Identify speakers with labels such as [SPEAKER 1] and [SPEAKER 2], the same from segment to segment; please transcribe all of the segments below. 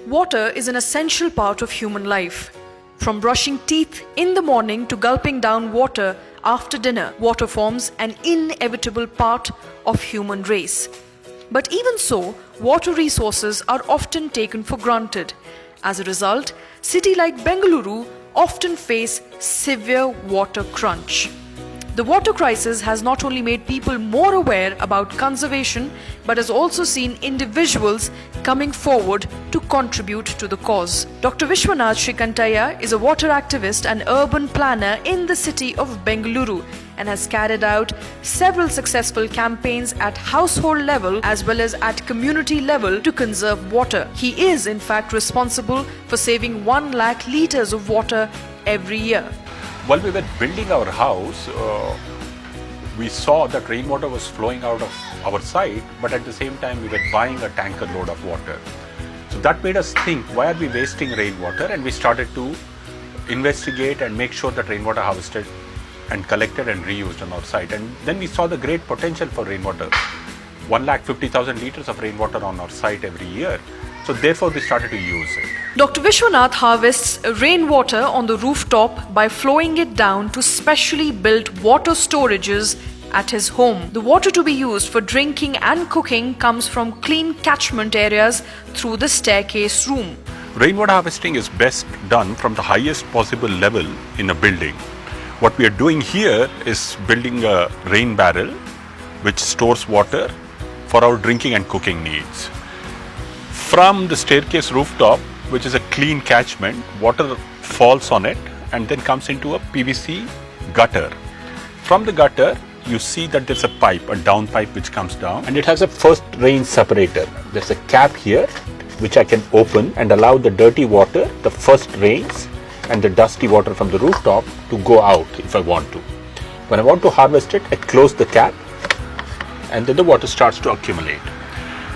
[SPEAKER 1] Water is an essential part of human life. From brushing teeth in the morning to gulping down water after dinner, water forms an inevitable part of human race. But even so, water resources are often taken for granted. As a result, cities like Bengaluru often face severe water crunch. The water crisis has not only made people more aware about conservation, but has also seen individuals coming forward to contribute to the cause. Dr. Vishwanath Srikantaiah is a water activist and urban planner in the city of Bengaluru and has carried out several successful campaigns at household level as well as at community level to conserve water. He is in fact responsible for saving 1 lakh litres of water every year.
[SPEAKER 2] While we were building our house, we saw that rainwater was flowing out of our site, but at the same time we were buying a tanker load of water. So that made us think, why are we wasting rainwater? And we started to investigate and make sure that rainwater harvested and collected and reused on our site. And then we saw the great potential for rainwater. 150,000 litres of rainwater on our site every year. So therefore we started to use it.
[SPEAKER 1] Dr. Vishwanath harvests rainwater on the rooftop by flowing it down to specially built water storages at his home. The water to be used for drinking and cooking comes from clean catchment areas through the staircase room.
[SPEAKER 2] Rainwater harvesting is best done from the highest possible level in a building. What we are doing here is building a rain barrel which stores water for our drinking and cooking needs. From the staircase rooftop, which is a clean catchment, water falls on it and then comes into a PVC gutter. From the gutter, you see that there's a pipe, a down pipe which comes down, and it has a first rain separator. There's a cap here which I can open and allow the dirty water, the first rains and the dusty water from the rooftop to go out if I want to. When I want to harvest it, I close the cap and then the water starts to accumulate.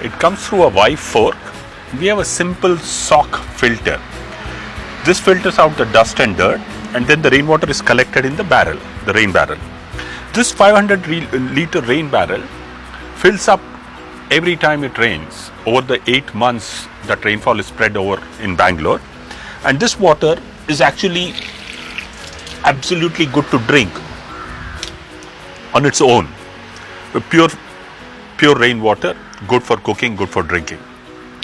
[SPEAKER 2] It comes through a Y fork. We have a simple sock filter. This filters out the dust and dirt, and then the rainwater is collected in the barrel, the rain barrel. This 500 litre rain barrel fills up every time it rains. Over the 8 months that rainfall is spread over in Bangalore, and this water is actually absolutely good to drink on its own. Pure rainwater, good for cooking, good for drinking.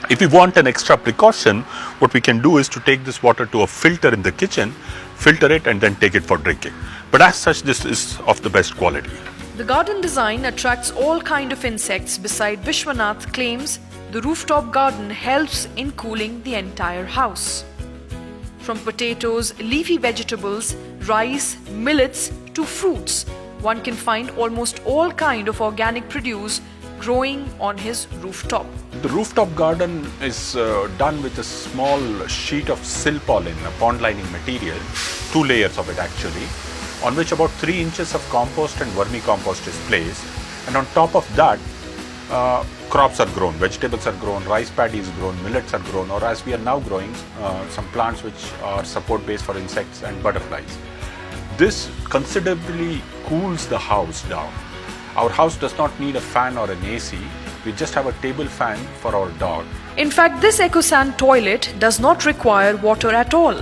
[SPEAKER 2] If we want an extra precaution, what we can do is to take this water to a filter in the kitchen, filter it and then take it for drinking. But as such, this is of the best quality.
[SPEAKER 1] The garden design attracts all kinds of insects. Beside Vishwanath claims the rooftop garden helps in cooling the entire house. From potatoes, leafy vegetables, rice, millets to fruits, one can find almost all kinds of organic produce growing on his rooftop.
[SPEAKER 2] The rooftop garden is done with a small sheet of sill pollen, a pond lining material, 2 layers of it actually, on which about 3 inches of compost and vermicompost is placed, and on top of that crops are grown, vegetables are grown, rice paddy is grown, millets are grown, or as we are now growing some plants which are support base for insects and butterflies. This considerably cools the house down. Our house does not need a fan or an AC. We just have a table fan for our dog.
[SPEAKER 1] In fact, this EcoSan toilet does not require water at all.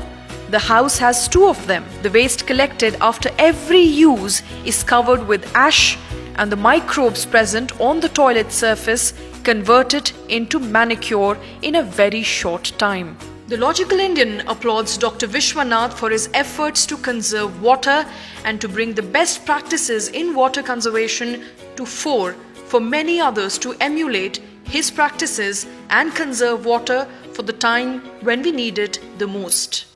[SPEAKER 1] The house has 2 of them. The waste collected after every use is covered with ash, and the microbes present on the toilet surface convert it into manicure in a very short time. The Logical Indian applauds Dr. Vishwanath for his efforts to conserve water and to bring the best practices in water conservation to fore for many others to emulate his practices and conserve water for the time when we need it the most.